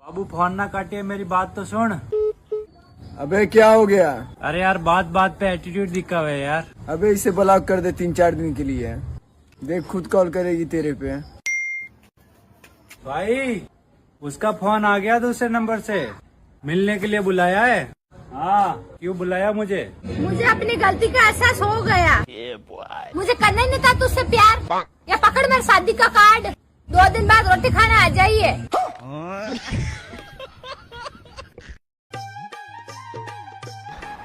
बाबू phone ना काटिए, मेरी बात तो सुन। अबे क्या हो गया? अरे यार बात बात पे एटीट्यूड दिखा हुआ है यार। अबे इसे ब्लॉक कर दे 3-4 दिन के लिए। देख खुद कॉल करेगी तेरे पे। भाई उसका फोन आ गया दूसरे नंबर से, मिलने के लिए बुलाया है। हाँ क्यों बुलाया मुझे? मुझे अपनी गलती का एहसास हो गया। मुझे करना ही नहीं था तुझसे प्यार। या पकड़ मेरे शादी का कार्ड, 2 दिन बाद रोटी खाना आ जाइए।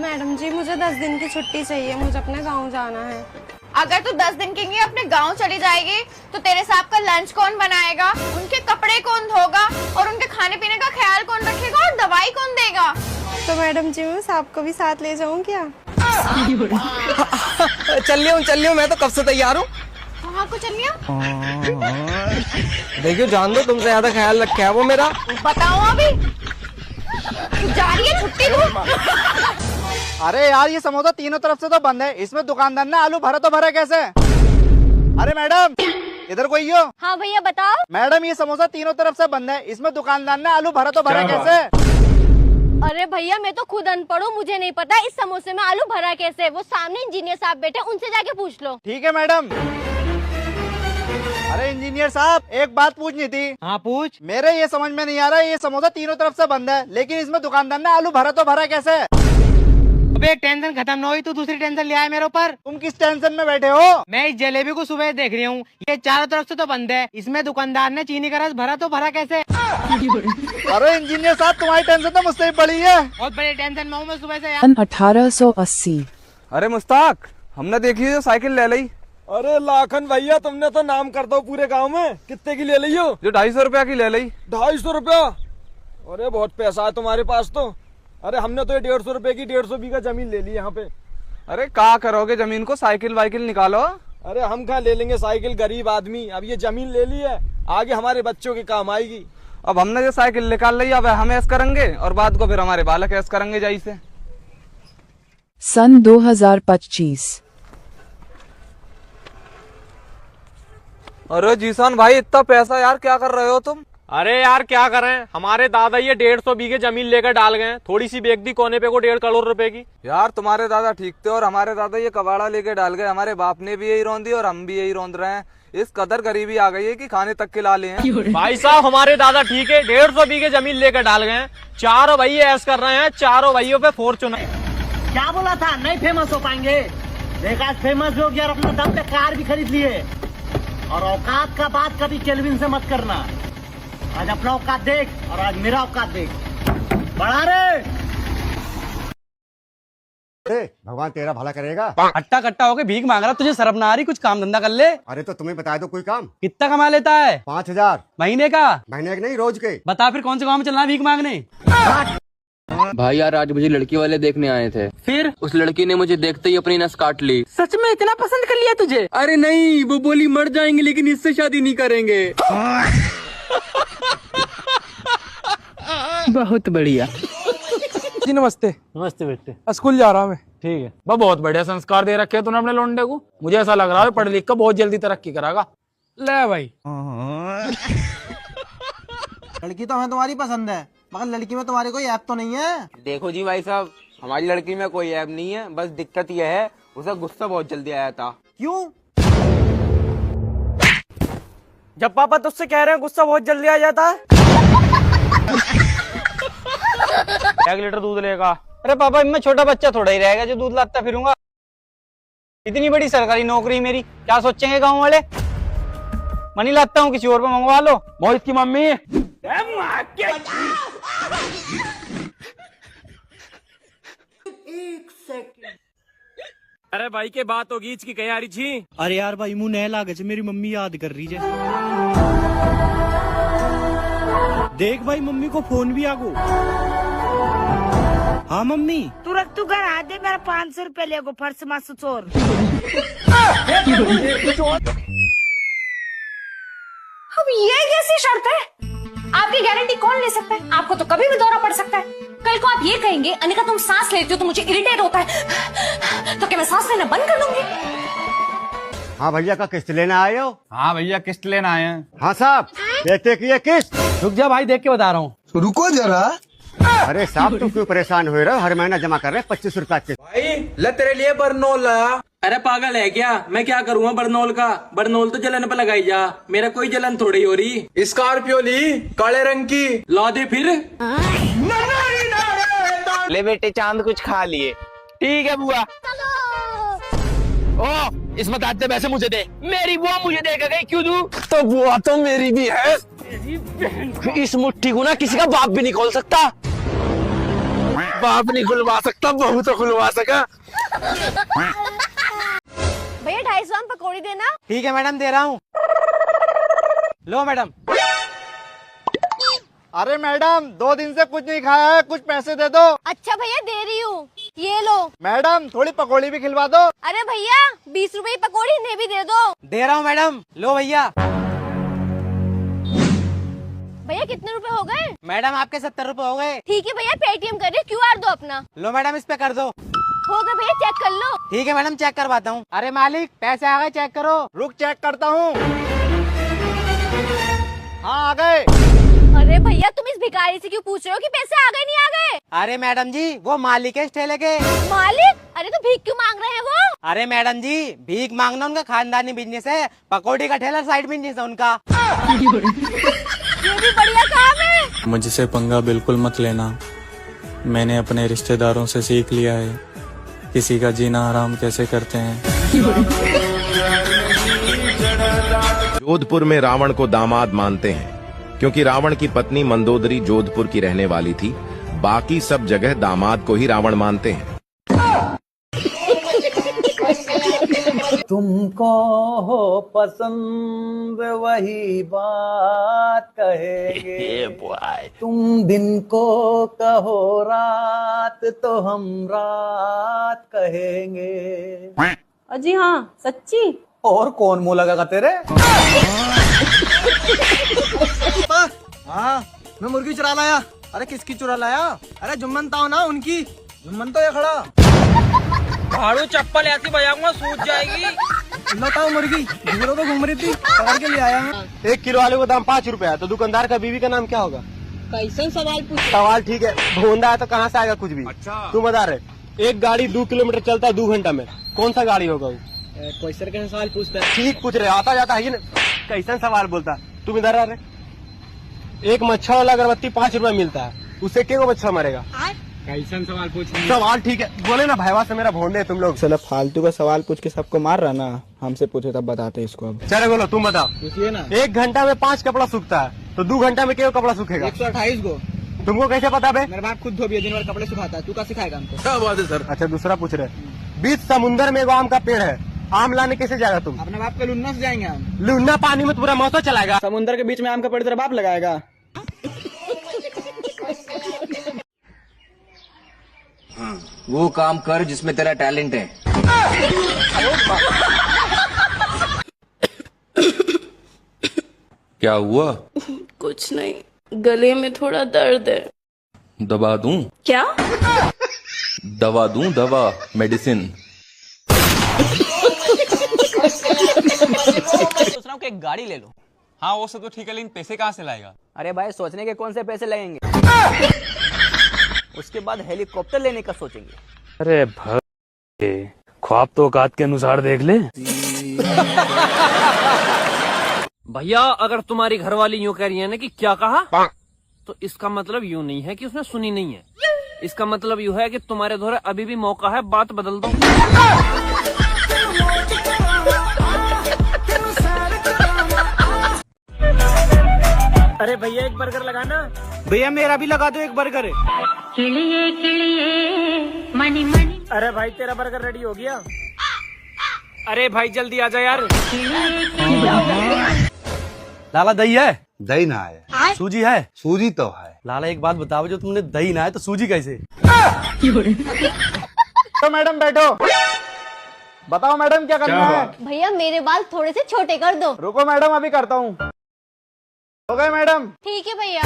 मैडम जी मुझे 10 दिन की छुट्टी चाहिए, मुझे अपने गांव जाना है। अगर तू 10 दिन के लिए अपने गांव चली जाएगी तो तेरे साहब का लंच कौन बनाएगा, उनके कपड़े कौन धोगा और उनके खाने पीने का ख्याल कौन रखेगा और दवाई कौन देगा? तो मैडम जी मैं साहब को भी साथ ले जाऊं क्या? चल रही हूँ मैं तो कब से तैयार हूँ। कहाँ को चल लिया? देखियो जान दो, तुमसे ज्यादा ख्याल रखे है वो मेरा। बताओ अभी तू जा रही है छुट्टी को? अरे यार ये समोसा तीनों तरफ से तो बंद है, इसमें दुकानदार ने आलू भरा तो भरा कैसे? अरे मैडम इधर कोई हो? हाँ भैया बताओ। मैडम ये समोसा तीनों तरफ से बंद है, इसमें दुकानदार ने आलू भरा तो भरा कैसे? अरे भैया मैं तो खुद अनपढ़ हूँ, मुझे नहीं पता इस समोसे में आलू भरा कैसे। वो सामने इंजीनियर साहब बैठे, उनसे जाके पूछ लो। ठीक है मैडम। अरे इंजीनियर साहब एक बात पूछनी थी। हाँ पूछ। मेरे ये समझ में नहीं आ रहा है, ये समोसा तीनों तरफ से बंद है लेकिन इसमें दुकानदार ने आलू भरा तो भरा कैसे? अबे एक टेंशन खत्म न हुई तो दूसरी टेंशन ले आया मेरे ऊपर। तुम किस टेंशन में बैठे हो? मैं इस जलेबी को सुबह देख रही हूँ, ये चारों तरफ से तो बंद है, इसमें दुकानदार ने चीनी का रस भरा तो भरा कैसे? अरे इंजीनियर साहब तुम्हारी टेंशन तो मुझसे ही बड़ी है। बहुत बड़ी टेंशन में हूँ मैं सुबह से यार। 1880। अरे मुस्ताक हमने देखी जो साइकिल ले ली। अरे लाखन भैया तुमने तो नाम कर दो पूरे गांव में। कितने की ले ली हो? जो 250 रुपया की ले ली। 250 रुपया? अरे बहुत पैसा है तुम्हारे पास तो। अरे हमने तो ये 150 रुपए की 150 बीघा जमीन ले ली यहाँ पे। अरे क्या करोगे जमीन को, साइकिल वाइकिल निकालो। अरे हम कहाँ ले लेंगे साइकिल, गरीब आदमी। अब ये जमीन ले ली है, आगे हमारे बच्चों के काम आएगी। अब हमने जो साइकिल निकाल ली अब हम ऐस करेंगे और बाद को फिर हमारे बालक ऐस करेंगे जैसे। सन 2025। अरे जीसान भाई इतना पैसा यार क्या कर रहे हो तुम? अरे यार क्या करें, हमारे दादा ये 150 बीघे जमीन लेकर डाल गए, थोड़ी सी बेच दी कोने पे को 1.5 करोड़ रुपए की। यार तुम्हारे दादा ठीक थे और हमारे दादा ये कबाड़ा लेके डाल गए। हमारे बाप ने भी यही रौंदी और हम भी यही रौंद रहे हैं। इस कदर गरीबी आ गई है कि खाने तक के लाले हैं। भाई साहब हमारे दादा ठीक है, 150 बीघे जमीन लेकर डाल गए, चारों भाई ऐस कर रहे हैं, चारों भाइयों पे फॉर्च्यूनर। क्या बोला था नहीं फेमस हो पाएंगे? देखा आज फेमस हो गया और अपना दम पे कार भी खरीद लिए। और औकात का बात कभी केल्विन से मत करना। आज अपना औकात देख और आज मेरा औकात देख। बढ़ा रे। भगवान तेरा भला करेगा। हट्टा कट्टा होके भीख मांग रहा, तुझे शर्म ना आ रही? कुछ काम धंधा कर ले। अरे तो तुम्हें बता दो कोई काम। कितना कमा लेता है? 5000 महीने का? महीने के नहीं रोज के। बता फिर कौन से गाँव में चलना है भीख मांगने? भाई यार आज मुझे लड़की वाले देखने आए थे, फिर उस लड़की ने मुझे देखते ही अपनी नस काट ली। सच में इतना पसंद कर लिया तुझे? अरे नहीं, वो बोली मर जाएंगे लेकिन इससे शादी नहीं करेंगे। बहुत बढ़िया जी नमस्ते। नमस्ते बेटे। स्कूल जा रहा हूँ मैं। ठीक है। बहुत बढ़िया संस्कार दे रखे हैं तूने अपने लोंडे को। मुझे ऐसा लग रहा है पढ़ लिख कर बहुत जल्दी तरक्की करेगा। ले भाई। लड़की तो हमें तुम्हारी पसंद है मगर लड़की में तुम्हारी कोई ऐप तो नहीं है। देखो जी भाई साहब, हमारी लड़की में कोई ऐप नहीं है, बस दिक्कत यह है उसे गुस्सा बहुत जल्दी आया था। क्यों? जब पापा तुझसे कह रहे हैं गुस्सा बहुत जल्दी आ जाता है। 1 लीटर दूध लेगा। अरे पापा मैं छोटा बच्चा थोड़ा ही रहेगा जो दूध लाता फिरूंगा। इतनी बड़ी सरकारी नौकरी मेरी, क्या सोचेंगे गांव वाले? मनी लाता हूँ, किसी और पे मंगवा लो। मोहित की मम्मी। अरे भाई के बात होगी इसकी कहीं आ रही थी। अरे यार भाई मुंह नह लागे छे, मेरी मम्मी याद कर रही है। देख भाई मम्मी को फोन भी आगो। हाँ मम्मी। तू घर आ दे, मेरा 500 रुपए ले गो फर्श मासू चोर। अब ये कैसी शर्त है? आपकी गारंटी कौन ले सकता है? आपको तो कभी भी दौरा पड़ सकता है। कल को आप ये कहेंगे अनिका तुम सांस लेती हो तो मुझे इरिटेट होता है, तो क्या मैं सांस लेना बंद कर दूंगी? हाँ भैया का किस्त लेना आए हो? हाँ भैया किस्त लेना आए हैं। हाँ साहब देते कि ये किस्त। रुक जा भाई, देख के बता रहा हूँ। रुको जरा। अरे साहब तुम क्यों परेशान हो रहे हो? हर महीना जमा कर रहे हैं 25 रुपया के। भाई ले तेरे लिए बरनौल लाया। अरे पागल है क्या? मैं क्या करूँगा बरनौल का? बरनौल तो जलन पे लगाई जा, मेरा कोई जलन थोड़ी हो रही। स्कॉर्पियो ली काले रंग की, ला दे फिर। ले बेटे चांद कुछ खा लिए। ठीक है बुआ। ओ इस बताते पैसे मुझे दे। मेरी बुआ मुझे देकर गई, क्यों दूं? तो बुआ तो मेरी भी है। इस मुट्ठी को ना किसी का बाप भी नहीं खोल सकता। बाप नहीं खुलवा सकता, बहू तो खुलवा सका। भैया 250 में पकौड़ी देना। ठीक है मैडम, दे रहा हूँ। लो मैडम। अरे मैडम 2 दिन से कुछ नहीं खाया है, कुछ पैसे दे दो। अच्छा भैया दे रही हूँ, ये लो। मैडम थोड़ी पकौड़ी भी खिलवा दो। अरे भैया 20 रुपए की पकौड़ी इन्हें भी दे दो। दे रहा हूँ मैडम। लो भैया। भैया कितने रुपए हो गए? मैडम आपके 70 रुपए हो गए। ठीक है भैया, पेटीएम कर रही, QR दो अपना। लो मैडम, इस पे कर दो। हो गए भैया, चेक कर लो। ठीक है मैडम, चेक करवाता हूँ। अरे मालिक पैसे आ गए, चेक करो। रुक चेक करता हूँ। हाँ आ गए। अरे भैया तुम इस भिखारी से क्यों पूछ रहे हो कि पैसे आ गए नहीं आ गए? अरे मैडम जी वो मालिक है इस ठेले के। मालिक? अरे तो भीख क्यों मांग रहे हैं वो? अरे मैडम जी भीख मांगना उनका खानदानी बिजनेस है, पकौड़ी का ठेला साइड बिजनेस है उनका। ये भी बढ़िया काम है। मुझसे पंगा बिल्कुल मत लेना। मैंने अपने रिश्तेदारों से सीख लिया है किसी का जीना हराम कैसे करते हैं। जोधपुर में रावण को दामाद मानते हैं क्योंकि रावण की पत्नी मंदोदरी जोधपुर की रहने वाली थी। बाकी सब जगह दामाद को ही रावण मानते हैं। तुमको हो पसंद वही बात कहेंगे। तुम दिन को कहो रात तो हम रात कहेंगे। अजी हाँ सच्ची। और कौन मुंह लगा तेरे? हाँ मैं मुर्गी चुरा लाया। अरे किसकी चुरा लाया? अरे जुम्मन ताऊ ना उनकी। जुम्मन तो ये खड़ा। भाड़ू चप्पल ऐसी बजाऊंगा सूझ जाएगी। बताओ मुर्गी दूरों को घूम रही थी, पकड़ के ले आया मैं। 1 किलो आलू का दाम 5 रुपया, तो दुकानदार का बीवी का नाम क्या होगा? कैसा सवाल पूछ? सवाल ठीक है, भोंदा है तो कहाँ से आएगा कुछ भी। अच्छा तू बता रहे, एक गाड़ी 2 किलोमीटर चलता है 2 घंटा में, कौन सा गाड़ी होगा वो? क्वेश्चन कैसे सवाल पूछता है? ठीक पूछ रहे, आता जाता है ना। कैसा सवाल बोलता? तुम इधर आ रहे। एक मच्छर वाला अगरबत्ती 5 रुपया मिलता है, उससे क्या मच्छर मरेगा? कैसा सवाल पूछ? सवाल ठीक है, बोले ना भाईवा से मेरा भोंदे तुम लोग। चलो फालतू का सवाल पूछ के सबको मार रहा ना, हमसे पूछे तब बताते इसको। अब चलो बोलो, तुम बताओ। पूछिए ना। 1 घंटा में 5 कपड़ा सूखता है, तो 2 घंटा में क्या कपड़ा सूखेगा? 128 गो। तुमको कैसे पता बे? मेरा बाप खुद धोबी दिन भर कपड़े सुखाता है, तू क्या सिखाएगा हमको? क्या बात है सर। अच्छा दूसरा पूछ रहे, बीच समुन्द्र में एगो आम का पेड़ है, आम लाने कैसे जाएगा तुम? अपने बाप के लुन्ना से जाएंगे हम। लुन्ना पानी में पूरा मौसम चलाएगा। समुद्र के बीच में आम का पेड़ तेरा बाप लगाएगा? वो काम कर जिसमें तेरा टैलेंट है। क्या हुआ? कुछ नहीं, गले में थोड़ा दर्द है। दवा दूं? क्या? दवा दूं? दवा, मेडिसिन। सोच रहा हूँ कि एक गाड़ी ले लो। हाँ वो सब तो ठीक है, लेकिन पैसे कहाँ से लाएगा? अरे भाई सोचने के कौन से पैसे लगेंगे? उसके बाद हेलीकॉप्टर लेने का सोचेंगे। अरे भाई ख्वाब तो औकात के अनुसार देख ले। भैया अगर तुम्हारी घरवाली यूँ कह रही है ना कि क्या कहा, तो इसका मतलब यूँ नहीं है कि उसने सुनी नहीं है। इसका मतलब यूँ है कि तुम्हारे द्वारा अभी भी मौका है, बात बदल दो। अरे भैया एक बर्गर लगाना। भैया मेरा भी लगा दो एक बर्गर। खिलिए खिलिए मनी मनी। अरे भाई तेरा बर्गर रेडी हो गया। अरे भाई जल्दी आ जा यार। लाला दही है? दही ना है। सूजी है? सूजी तो है। लाला एक बात बताओ, जो तुमने दही ना है तो सूजी कैसे? तो मैडम बैठो, बताओ मैडम क्या करना है? भैया मेरे बाल थोड़े से छोटे कर दो। रुको मैडम अभी करता हूँ। हो गए मैडम? ठीक है भैया।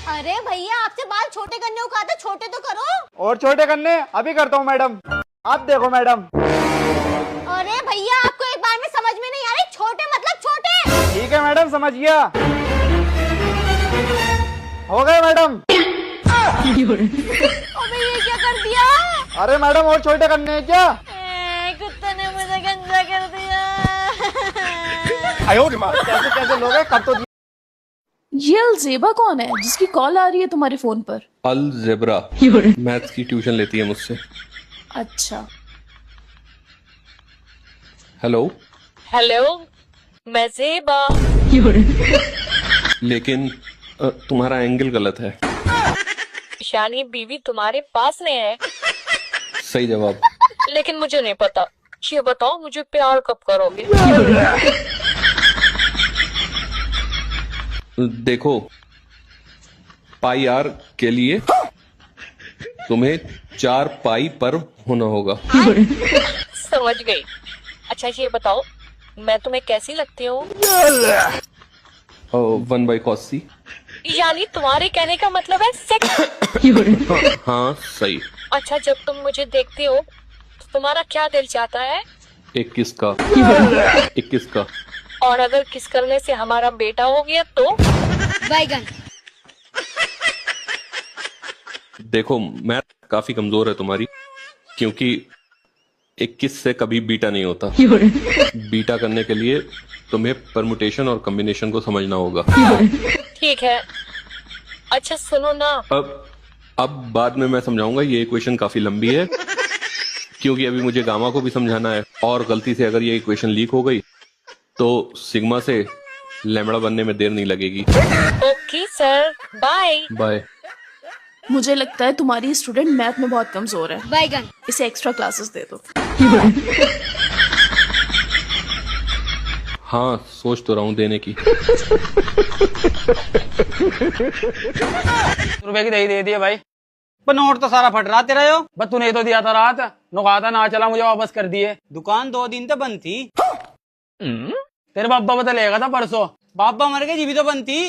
अरे भैया आपसे बाल छोटे करने को कहा था, छोटे तो करो। और छोटे करने? अभी करता हूँ मैडम। आप देखो मैडम। अरे भैया आपको एक बार में समझ में नहीं आ रही, छोटे मतलब छोटे। ठीक है मैडम समझ गया। हो गए मैडम। अबे ये क्या कर दिया? अरे मैडम और छोटे करने हैं क्या? कुत्ते ने मुझे गंजा कर दिया। कैसे कैसे लोग हैं, कब तो ये अलजेबा कौन है जिसकी कॉल आ रही है तुम्हारे फोन पर? अल जेब्रा मैथ्स की ट्यूशन लेती है मुझसे। अच्छा। हेलो हेलो, मैं ज़ेबा। लेकिन तुम्हारा एंगल गलत है। यानी बीवी तुम्हारे पास नहीं है? सही जवाब। लेकिन मुझे नहीं पता। ये बताओ मुझे प्यार कब करोगे? देखो, पाई आर के लिए तुम्हें 4 पाई पर होना होगा। समझ गई। अच्छा ये बताओ, मैं तुम्हें कैसी लगती हूँ? 1/cos-c। यानी तुम्हारे कहने का मतलब है सेक्स? हाँ सही। अच्छा, जब तुम मुझे देखती हो तो तुम्हारा क्या दिल चाहता है? 21 का। 21 का। और अगर किस करने से हमारा बेटा हो गया तो? बैगन। देखो, मैथ काफी कमजोर है तुम्हारी, क्योंकि 21 से कभी बीटा नहीं होता। बीटा करने के लिए तुम्हें परमुटेशन और कॉम्बिनेशन को समझना होगा। ठीक है। अच्छा सुनो ना, अब बाद में मैं समझाऊंगा, ये इक्वेशन काफी लंबी है, क्योंकि अभी मुझे गामा को भी समझाना है, और गलती से अगर ये इक्वेशन लीक हो गई तो सिग्मा से लैम्बडा बनने में देर नहीं लगेगी। Okay sir, bye bye. मुझे लगता है तुम्हारी स्टूडेंट मैथ में बहुत कमजोर है। बैगन। इसे एक्स्ट्रा क्लासेस दे दो। हाँ, सोच तो रहा हूँ देने की। रुपए की दही दे दिए भाई, पर नोट तो सारा फट रहा तेरा यो। बस तूने तो दिया था रात, नुका था ना चला, मुझे वापस कर दिए। दुकान 2 दिन तो बंद थी। तेरे बाबा बता लेगा था परसों, बाबा मर गए, जीवी तो बंद थी।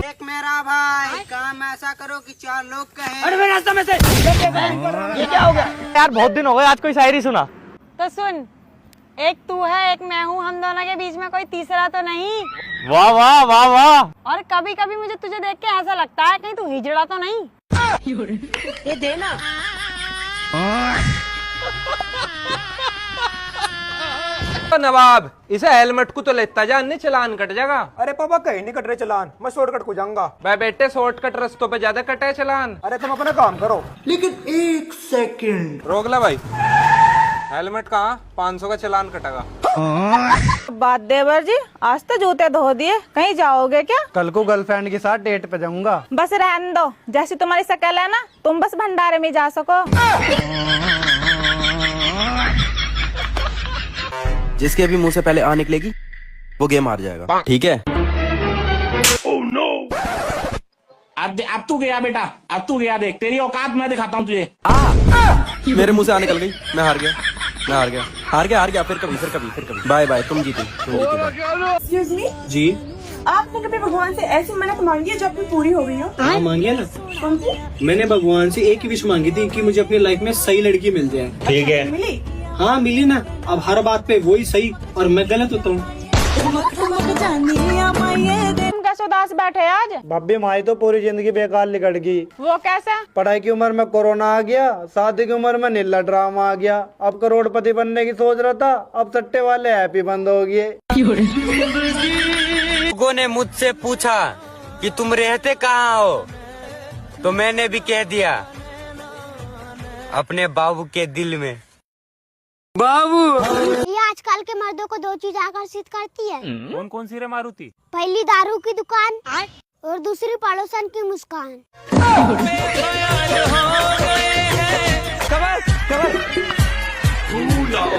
एक मेरा भाई, काम ऐसा करो कि 4 लोग कहें। अरे मेरे रास्ते में से ये क्या हो गया यार? बहुत दिन हो गए, आज कोई शायरी सुना। तो सुन, एक तू है एक मैं हूँ, हम दोनों के बीच में कोई तीसरा तो नहीं। वाह वाह वाह वाह। और कभी कभी मुझे तुझे देख के ऐसा लगता है कहीं तू हिजड़ा तो नहीं। ये देना। नवाब, इसे हेलमेट को तो लेता जा, अन्य चलान कट जाएगा। अरे पापा कहीं नहीं कट रहे चलान, मैं शॉर्टकट को जाऊंगा। भाई बेटे, शॉर्टकट रास्तों पे ज्यादा कटे चलान। अरे तुम अपना काम करो। लेकिन 1 सेकंड रोक ले भाई। हेलमेट कहाँ? 500 का चलान कटेगा। बात देवर जी, आज तो जूते धो दिए, कहीं जाओगे क्या? कल को गर्लफ्रेंड के साथ डेट पे जाऊंगा। बस रहने दो, जैसी तुम्हारी शक्ल है ना, तुम बस भंडारे में जा सको। जिसके अभी मुंह से पहले आ निकलेगी वो गेम हार जाएगा, ठीक है? अब तू गया बेटा, अब तू गया, देख तेरी औकात मैं दिखाता हूँ तुझे। मेरे मुंह से आ निकल गई, मैं हार गया, मैं हार गया, हार गया, हार गया। फिर कभी बाय बाय, तुम जीती, Excuse me? जी। आपने कभी भगवान से ऐसी मन्नत मांगी है जो अपनी पूरी हो गई हो? हाँ मांगी है ना। कौन सी? मैंने भगवान से एक ही विश मांगी थी कि मुझे अपनी लाइफ में सही लड़की मिल जाए। ठीक है, मिली? हाँ मिली ना। अब हर बात पे वही सही और मैं गलत होता हूँ। तुम कैसे उदास बैठे आज? भाभी माई तो पूरी जिंदगी बेकार निकल गई। वो कैसे? पढ़ाई की उम्र में कोरोना आ गया, शादी की उम्र में नीला ड्रामा आ गया, अब करोड़पति बनने की सोच रहा था, अब सट्टे वाले ऐप ही बंद हो गए। लोगों ने मुझसे पूछा कि तुम रहते कहाँ हो, तो मैंने भी कह दिया अपने बाबू के दिल में। बाबू, ये आजकल के मर्दों को 2 चीज आकर्षित करती है। कौन कौन सी रे मारुति? पहली दारू की दुकान और दूसरी पड़ोसन की मुस्कान।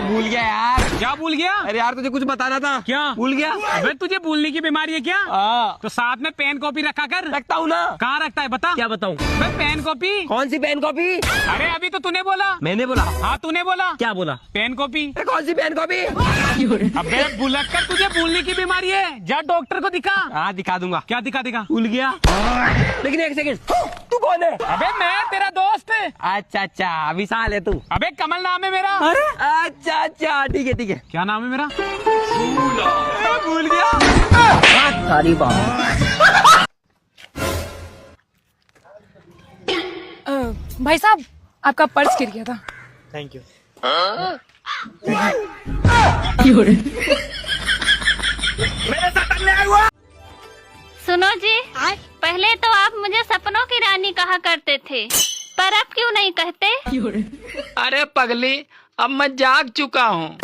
भूल गया यार। क्या भूल गया? अरे यार तुझे कुछ बताना था। क्या भूल गया? अबे तुझे भूलने की बीमारी है क्या? तो साथ में पेन कॉपी रखा कर। रखता हूँ ना। कहाँ रखता है बता? क्या बताऊँ? Pen copy. कौन सी पेन कॉपी? अरे अभी तो तूने बोला। मैंने बोला? हाँ तूने बोला। क्या बोला? Pen copy. कौन सी पेन कॉपी? अबे भुलक कर, तुझे भूलने की बीमारी है, जा डॉक्टर को दिखा। हाँ दिखा दूंगा। क्या दिखा? भूल गया। लेकिन 1 सेकंड, तू कौन है? अबे मैं तेरा दोस्त। अच्छा अच्छा, विशाल है तू। अबे कमल नाम है मेरा। अरे अच्छा अच्छा, ठीक है ठीक है। क्या नाम है मेरा? भूल गया। सारी बात। भाई साहब आपका पर्स गिर गया था। Thank you. सुनो जी, पहले तो आप मुझे सपनों की रानी कहा करते थे, पर अब क्यों नहीं कहते? अरे पगली, अब मैं जाग चुका हूँ।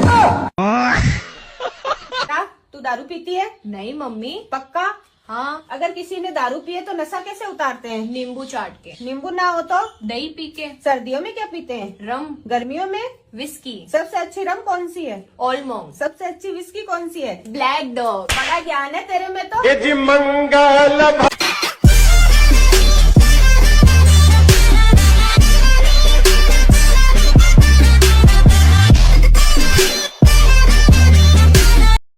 तू दारू पीती है? नहीं मम्मी। पक्का? हाँ। अगर किसी ने दारू पिए तो नशा कैसे उतारते हैं? नींबू चाट के। नींबू ना हो तो दही पी के। सर्दियों में क्या पीते हैं? रम। गर्मियों में विस्की। सबसे अच्छी रम कौन सी है? Old monk. सबसे अच्छी विस्की कौन सी है? Black dog. बड़ा ज्ञान है तेरे में तो।